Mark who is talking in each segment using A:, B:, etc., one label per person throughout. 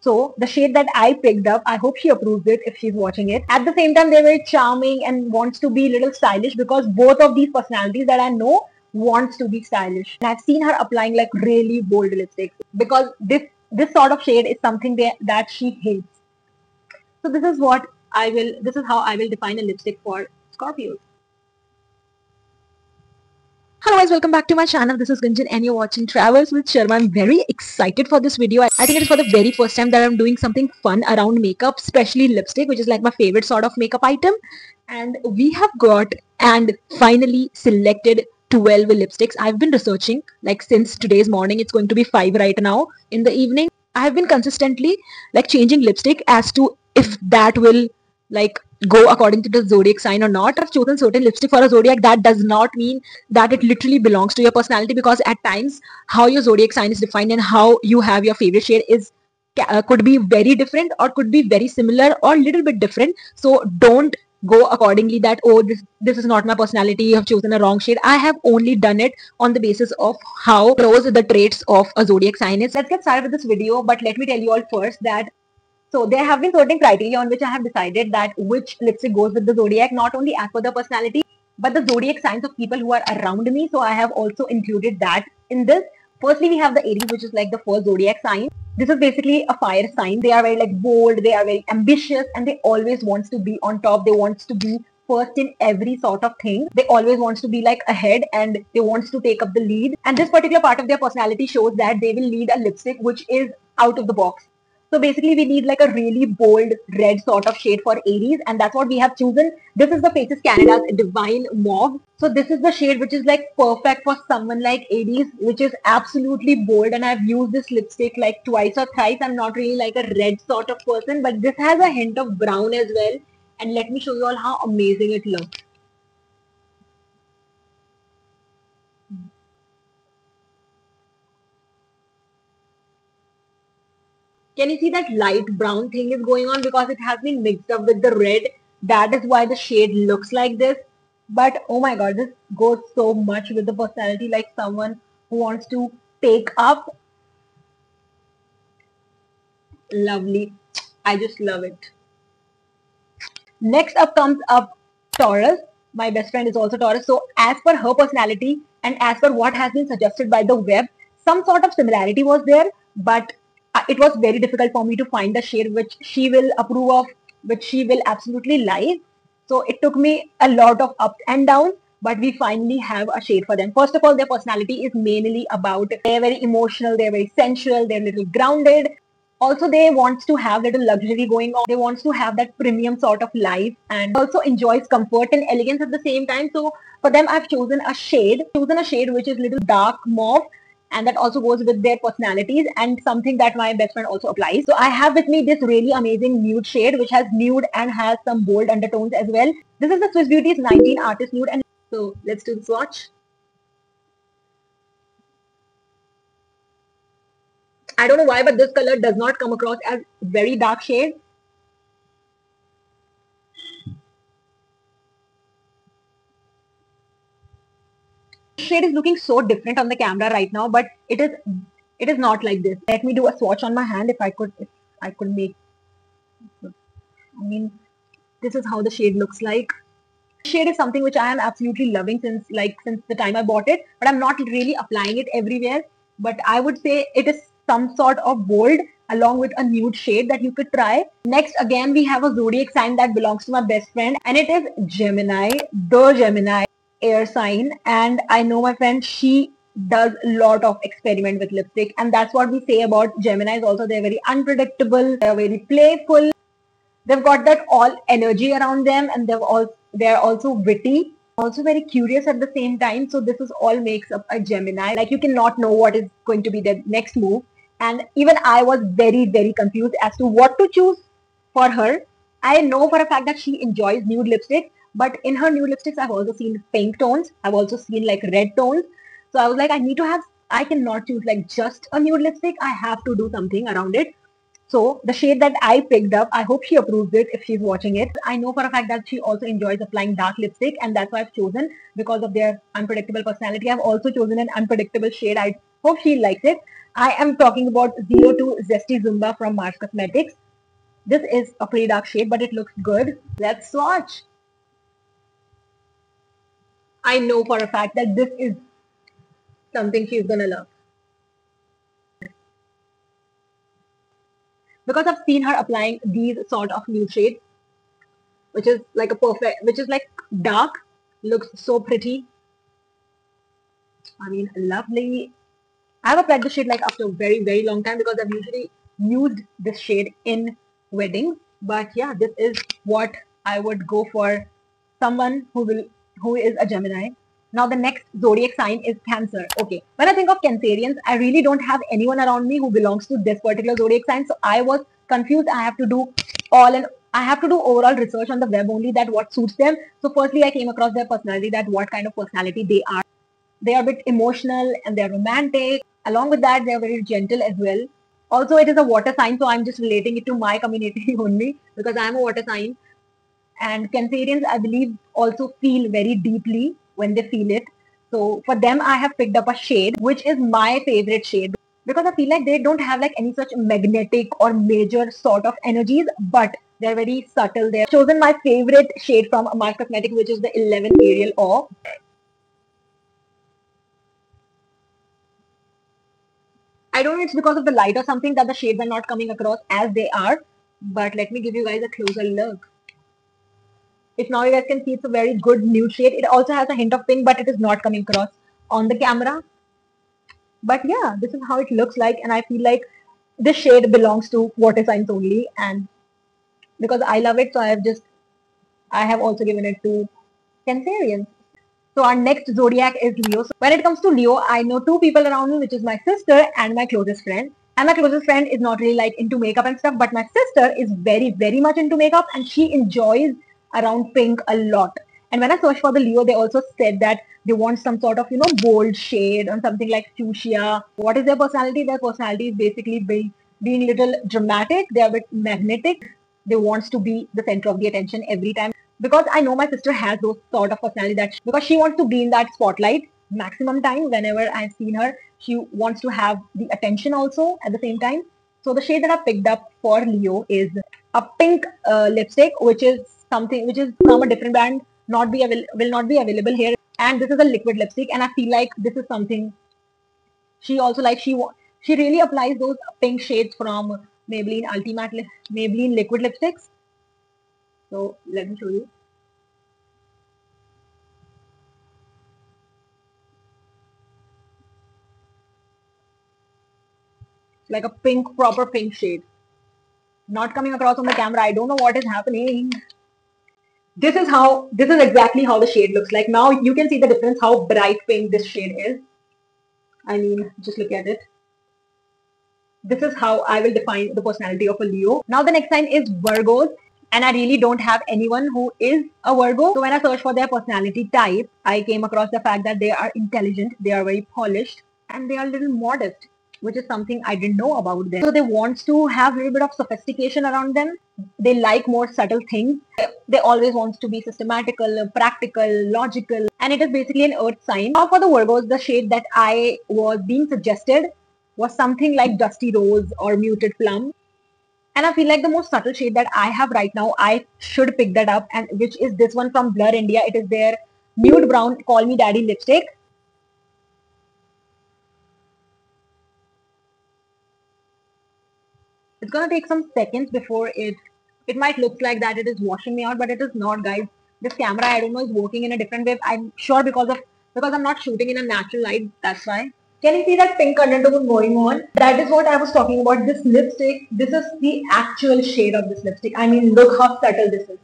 A: So the shade that I picked up, I hope she approves it if she's watching it. At the same time, they're very charming and wants to be a little stylish because both of these personalities that I know wants to be stylish. And I've seen her applying like really bold lipsticks because this sort of shade is something that she hates. So this is how I will define a lipstick for Scorpios. Hello guys, welcome back to my channel. This is Gunjan and you're watching Travels with Sharma. I'm very excited for this video. I think it is for the very first time that I'm doing something fun around makeup, especially lipstick, which is like my favorite sort of makeup item. And we have got and finally selected 12 lipsticks. I've been researching like since today's morning. It's going to be 5 right now in the evening. I have been consistently like changing lipstick as to if that will like go according to the zodiac sign or not. I've chosen certain lipstick for a zodiac. That does not mean that it literally belongs to your personality, because at times how your zodiac sign is defined and how you have your favorite shade is could be very different or could be very similar or little bit different. So don't go accordingly that, oh, this is not my personality, you have chosen a wrong shade. I have only done it on the basis of how close the traits of a zodiac sign is. Let's get started with this video, but let me tell you all first that so there have been certain criteria on which I have decided that which lipstick goes with the zodiac, not only as per the personality, but the zodiac signs of people who are around me. So I have also included that in this. Firstly, we have the Aries, which is like the first zodiac sign. This is basically a fire sign. They are very like bold, they are very ambitious, and they always wants to be on top. They wants to be first in every sort of thing. They always wants to be like ahead and they wants to take up the lead. And this particular part of their personality shows that they will need a lipstick which is out of the box. So basically we need like a really bold red sort of shade for Aries, and that's what we have chosen. This is the Faces Canada's Divine Mauve. So this is the shade which is like perfect for someone like Aries, which is absolutely bold, and I've used this lipstick like twice or thrice. I'm not really like a red sort of person, but this has a hint of brown as well. And let me show you all how amazing it looks. Can you see that light brown thing is going on because it has been mixed up with the red? That is why the shade looks like this. But oh my god, this goes so much with the personality, like someone who wants to take up. Lovely. I just love it. Next up comes up Taurus. My best friend is also Taurus. So as per her personality and as per what has been suggested by the web, some sort of similarity was there, but it was very difficult for me to find the shade which she will approve of, which she will absolutely like. So it took me a lot of ups and downs, but we finally have a shade for them. First of all, their personality is mainly about they're very emotional, they're very sensual, they're a little grounded. Also, they wants to have little luxury going on. They wants to have that premium sort of life and also enjoys comfort and elegance at the same time. So for them, I've chosen a shade which is little dark mauve, and that also goes with their personalities and something that my best friend also applies. So I have with me this really amazing nude shade which has nude and has some bold undertones as well. This is the Swiss Beauty's 19 Artist Nude, and so let's do the swatch. I don't know why, but this color does not come across as very dark shade. Shade is looking so different on the camera right now, but it is not like this. Let me do a swatch on my hand if I could make. I mean, this is how the shade looks like. Shade is something which I am absolutely loving since the time I bought it, but I'm not really applying it everywhere. But I would say it is some sort of bold along with a nude shade that you could try. Next, again, we have a zodiac sign that belongs to my best friend, and it is Gemini, the Gemini air sign. And I know my friend, she does a lot of experiment with lipstick, and that's what we say about Geminis also. They're very unpredictable, they're very playful, they've got that all energy around them, and they're also witty, also very curious at the same time. So this is all makes up a Gemini. Like, you cannot know what is going to be their next move, and even I was very confused as to what to choose for her. I know for a fact that she enjoys nude lipstick, but in her nude lipsticks I've also seen pink tones, I've also seen like red tones. So I was like, I cannot choose like just a nude lipstick, I have to do something around it. So the shade that I picked up, I hope she approves it if she's watching it. I know for a fact that she also enjoys applying dark lipstick, and that's why I've chosen, because of their unpredictable personality. I've also chosen an unpredictable shade. Hope she likes it. I am talking about 02 Zesty Zumba from Mars Cosmetics. This is a pretty dark shade, but it looks good. Let's swatch. I know for a fact that this is something she's gonna love. Because I've seen her applying these sort of nude shades, which is like a perfect, which is like dark, looks so pretty. I mean, lovely. I've applied the shade like after a very, very long time because I've usually used this shade in weddings. But yeah, this is what I would go for someone who is a Gemini. Now the next zodiac sign is Cancer. Okay, when I think of Cancerians, I really don't have anyone around me who belongs to this particular zodiac sign. So I was confused. I have to do overall research on the web only that what suits them. So firstly, I came across their personality, that what kind of personality they are. They are a bit emotional and they're romantic. Along with that, they're very gentle as well. Also, it is a water sign, so I'm just relating it to my community only because I'm a water sign. And Cancerians, I believe, also feel very deeply when they feel it. So for them, I have picked up a shade which is my favorite shade because I feel like they don't have like any such magnetic or major sort of energies, but they're very subtle. They've chosen my favorite shade from Mars Cosmetics, which is the 11 Ariel Or. I don't know it's because of the light or something that the shades are not coming across as they are. But let me give you guys a closer look. If now you guys can see, it's a very good nude shade. It also has a hint of pink, but it is not coming across on the camera. But yeah, this is how it looks like. And I feel like this shade belongs to water signs only. And because I love it, so I have also given it to Cancerians. So our next zodiac is Leo. So when it comes to Leo, I know two people around me, which is my sister and my closest friend. And my closest friend is not really like into makeup and stuff, but my sister is very, very much into makeup and she enjoys around pink a lot. And when I searched for the Leo, they also said that they want some sort of, bold shade or something like fuchsia. What is their personality? Their personality is basically being little dramatic. They are a bit magnetic. They wants to be the center of the attention every time because I know my sister has those sort of personality that because she wants to be in that spotlight maximum time whenever I've seen her. She wants to have the attention also at the same time. So the shade that I picked up for Leo is a pink lipstick, which is something which is from a different brand, will not be available here. And this is a liquid lipstick, and I feel like this is something she also likes. She really applies those pink shades from Maybelline liquid lipsticks. So let me show you. Like a pink, proper pink shade. Not coming across on the camera. I don't know what is happening. This is exactly how the shade looks like. Now you can see the difference how bright pink this shade is. I mean, just look at it. This is how I will define the personality of a Leo. Now the next sign is Virgos. And I really don't have anyone who is a Virgo. So when I searched for their personality type, I came across the fact that they are intelligent, they are very polished, and they are a little modest, which is something I didn't know about them. So they want to have a little bit of sophistication around them. They like more subtle things. They always want to be systematical, practical, logical, and it is basically an earth sign. Now for the Virgos, the shade that I was being suggested was something like dusty rose or muted plum. And I feel like the most subtle shade that I have right now, I should pick that up, and which is this one from Blur India. It is their nude brown Call Me Daddy lipstick. It's gonna take some seconds before it might look like that it is washing me out, but it is not, guys. This camera, I don't know, is working in a different way. I'm sure because I'm not shooting in a natural light, that's why. Can you see that pink undertone going on? That is what I was talking about. This lipstick, this is the actual shade of this lipstick. I mean, look how subtle this is.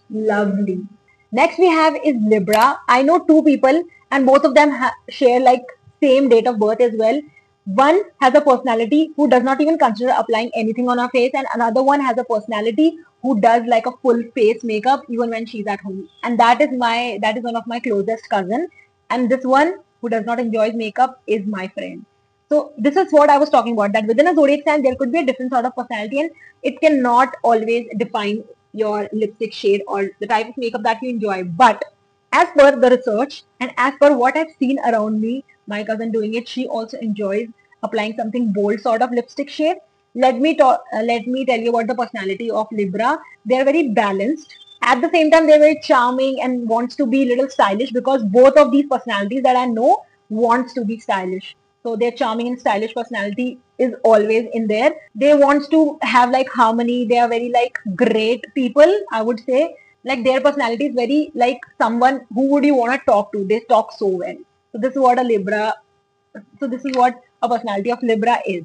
A: Lovely. Next we have is Libra. I know two people and both of them share like same date of birth as well. One has a personality who does not even consider applying anything on her face, and another one has a personality who does like a full face makeup even when she's at home. And that is one of my closest cousin. And this one who does not enjoy makeup is my friend. So this is what I was talking about, that within a zodiac sign there could be a different sort of personality and it cannot always define your lipstick shade or the type of makeup that you enjoy. But As per the research and as per what I've seen around me, my cousin doing it, she also enjoys applying something bold sort of lipstick shade. Let me tell you about the personality of Libra. They're very balanced. At the same time, they're very charming and wants to be a little stylish, because both of these personalities that I know wants to be stylish. So their charming and stylish personality is always in there. They wants to have like harmony. They are very like great people, I would say. Like their personality is very like someone who would you want to talk to. They talk so well. So this is what a Libra. So this is what a personality of Libra is.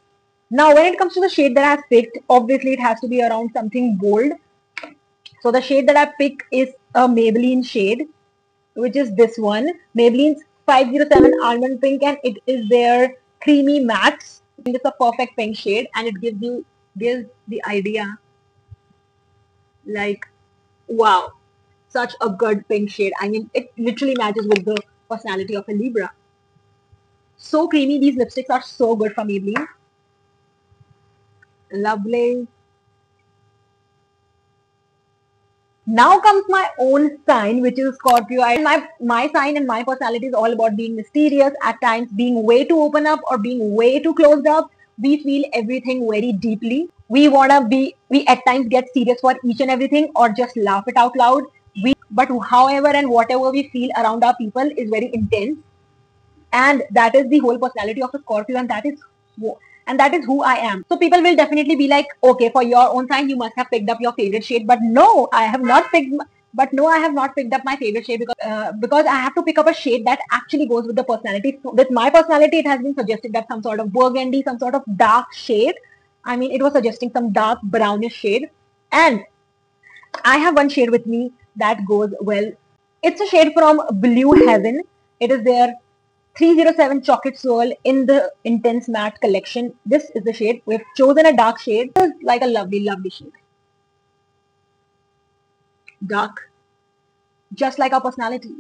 A: Now, when it comes to the shade that I've picked, obviously it has to be around something bold. So the shade that I picked is a Maybelline shade, which is this one, Maybelline's 507 Almond Pink, and it is their creamy mattes. It's a perfect pink shade, and it gives the idea like, wow, such a good pink shade. I mean, it literally matches with the personality of a Libra. So creamy. These lipsticks are so good from Maybelline. Lovely. Now comes my own sign, which is Scorpio. My sign and my personality is all about being mysterious, at times being way too open up or being way too closed up. We feel everything very deeply. We at times get serious for each and everything or just laugh it out loud. But however and whatever we feel around our people is very intense, and that is the whole personality of a Scorpio, and that is who I am. So people will definitely be like, okay, for your own sign, you must have picked up your favorite shade. But no, I have not picked. But no, I have not picked up my favorite shade, because I have to pick up a shade that actually goes with the personality. So with my personality, it has been suggested that some sort of burgundy, some sort of dark shade. I mean, it was suggesting some dark brownish shade, and I have one shade with me that goes well. It's a shade from Blue Heaven. It is their 307 Chocolate Swirl in the Intense Matte collection. This is the shade. We've chosen a dark shade. It's like a lovely, lovely shade. Dark, just like our personality.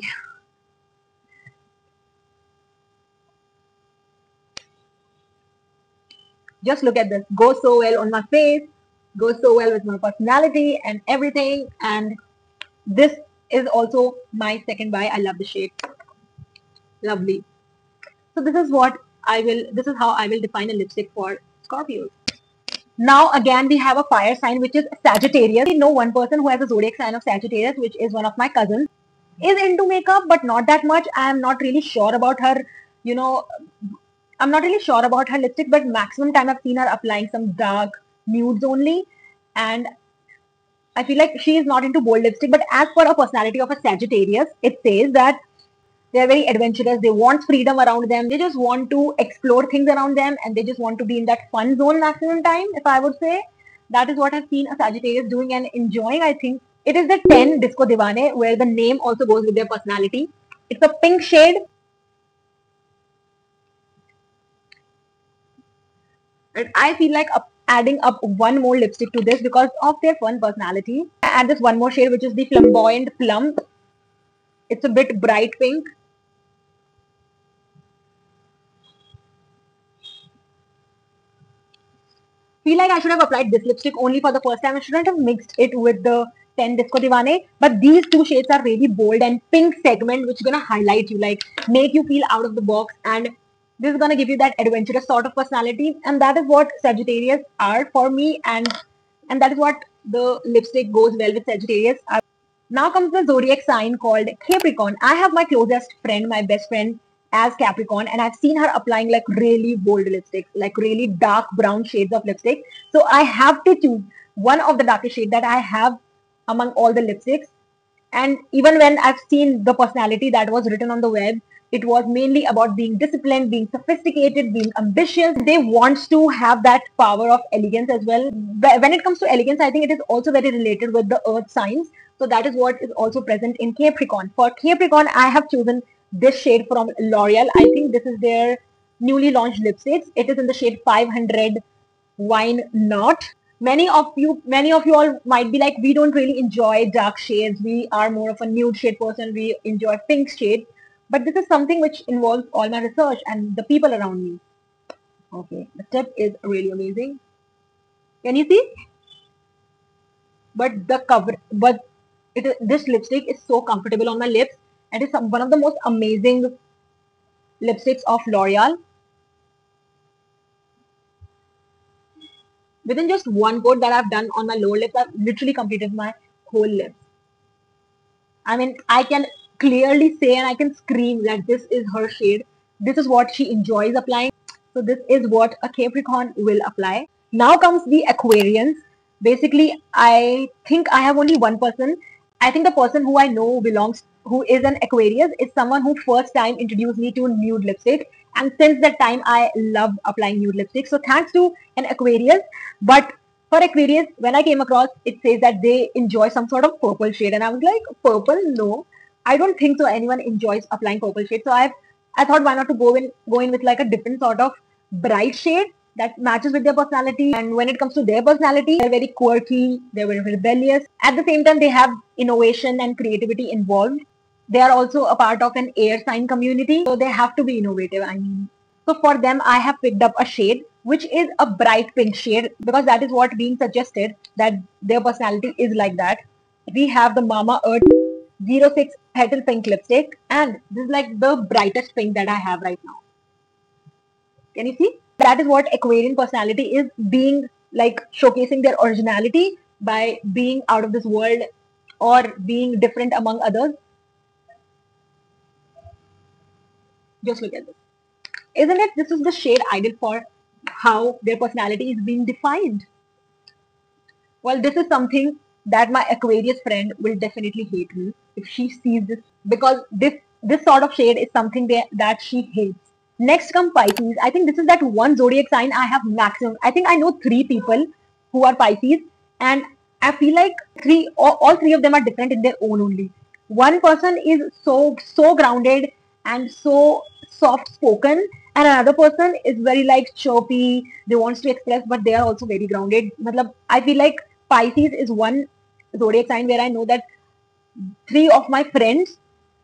A: Just look at this. Goes so well on my face, goes so well with my personality and everything. And this is also my second buy. I love the shade. Lovely. So this is how I will define a lipstick for Scorpios. Now again we have a fire sign, which is Sagittarius. I know one person who has a zodiac sign of Sagittarius, which is one of my cousins. Is into makeup, but not that much. I am not really sure about her, you know, I'm not really sure about her lipstick, but maximum time I've seen her applying some dark nudes only. And I feel like she is not into bold lipstick. But as for a personality of a Sagittarius, it says that they are very adventurous. They want freedom around them. They just want to explore things around them, and they just want to be in that fun zone maximum time, if I would say. That is what I've seen a Sagittarius doing and enjoying, I think. It is the 10 Disco Divane, where the name also goes with their personality. It's a pink shade. And I feel like adding up one more lipstick to this because of their fun personality. I add this one more shade, which is the Flamboyant Plum. It's a bit bright pink. Feel like I should have applied this lipstick only for the first time. I shouldn't have mixed it with the 10 Disco Divane. But these two shades are really bold and pink segment, which is gonna highlight you, like make you feel out of the box. And this is gonna give you that adventurous sort of personality. And that is what Sagittarius are for me. And that is what the lipstick goes well with Sagittarius. Now comes the zodiac sign called Capricorn. I have my closest friend, my best friend, as Capricorn, and I've seen her applying like really bold lipsticks, like really dark brown shades of lipstick. So I have to choose one of the darkest shade that I have among all the lipsticks. And even when I've seen the personality that was written on the web, it was mainly about being disciplined, being sophisticated, being ambitious. They want to have that power of elegance as well. When it comes to elegance, I think it is also very related with the earth signs. So that is what is also present in Capricorn. For Capricorn, I have chosen this shade from L'Oreal. I think this is their newly launched lipsticks. It is in the shade 500 Wine Not. Many of you all might be like, we don't really enjoy dark shades. We are more of a nude shade person. We enjoy pink shade. But this is something which involves all my research and the people around me. Okay, the tip is really amazing. Can you see? But the cover, but this lipstick is so comfortable on my lips. It is one of the most amazing lipsticks of L'Oreal. Within just one coat that I've done on my lower lips, I've literally completed my whole lips. I mean, I can clearly say and I can scream that this is her shade. This is what she enjoys applying. So this is what a Capricorn will apply. Now comes the Aquarians. Basically, I think I have only one person. I think the person who I know who is an Aquarius is someone who first time introduced me to nude lipstick. And since that time, I love applying nude lipstick. So thanks to an Aquarius. But for Aquarius, when I came across, it says that they enjoy some sort of purple shade. And I was like, purple? No. I don't think so anyone enjoys applying purple shade. So I thought why not to go in with like a different sort of bright shade that matches with their personality. And when it comes to their personality, they're very quirky, they're very rebellious. At the same time, they have innovation and creativity involved. They are also a part of an air sign community, so they have to be innovative. I mean, so for them, I have picked up a shade which is a bright pink shade because that is what being suggested that their personality is like that. We have the Mama Earth 06 Petal Pink lipstick, and this is like the brightest pink that I have right now. Can you see? That is what Aquarian personality is, being like showcasing their originality by being out of this world or being different among others. Just look at this. Isn't it? This is the shade ideal for how their personality is being defined. Well, this is something that my Aquarius friend will definitely hate me if she sees this, because this sort of shade is something that she hates. Next come Pisces. I think this is that one zodiac sign I have maximum. I think I know 3 people who are Pisces, and I feel like all 3 of them are different in their own only. One person is so grounded and so soft spoken, and another person is very like chirpy. They wants to express, but they are also very grounded. Matlab, I feel like Pisces is one zodiac sign where I know that 3 of my friends,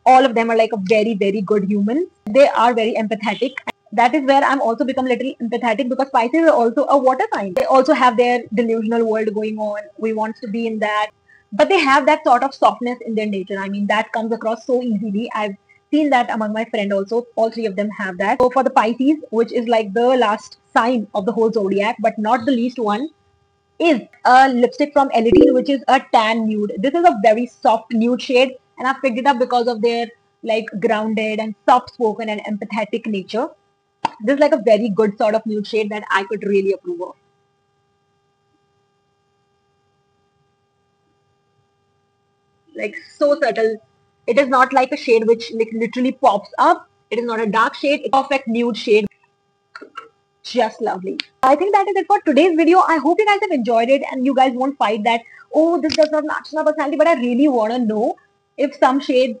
A: all of them are like a very good human. They are very empathetic. That is where I'm also become little empathetic because Pisces is also a water sign. They also have their delusional world going on. We want to be in that. But they have that sort of softness in their nature. I mean, that comes across so easily. I've seen that among my friend also. All 3 of them have that. So for the Pisces, which is like the last sign of the whole zodiac, but not the least one, is a lipstick from Elodine, which is a tan nude. This is a very soft nude shade, and I picked it up because of their like grounded and soft spoken and empathetic nature. This is like a very good sort of nude shade that I could really approve of. Like so subtle. It is not like a shade which like literally pops up. It is not a dark shade. It's a perfect nude shade. Just lovely. I think that is it for today's video. I hope you guys have enjoyed it and you guys won't fight that, oh, this does not match my personality, but I really want to know if some shade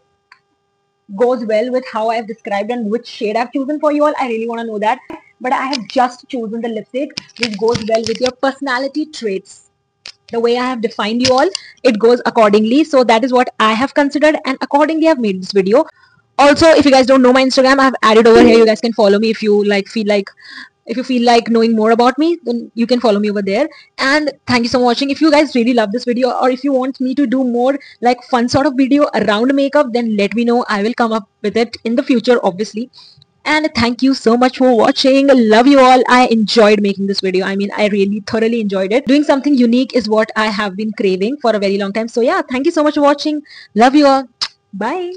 A: goes well with how I've described and which shade I've chosen for you all. I really want to know that. But I have just chosen the lipstick which goes well with your personality traits. The way I have defined you all, it goes accordingly. So that is what I have considered, and accordingly I've made this video. Also, if you guys don't know my Instagram, I have added over here. You guys can follow me if you feel like knowing more about me, then you can follow me over there. And thank you so much for watching. If you guys really love this video, or if you want me to do more like fun sort of video around makeup, then let me know. I will come up with it in the future, obviously. And thank you so much for watching. Love you all. I enjoyed making this video. I mean, I really thoroughly enjoyed it. Doing something unique is what I have been craving for a very long time. So yeah, thank you so much for watching. Love you all. Bye.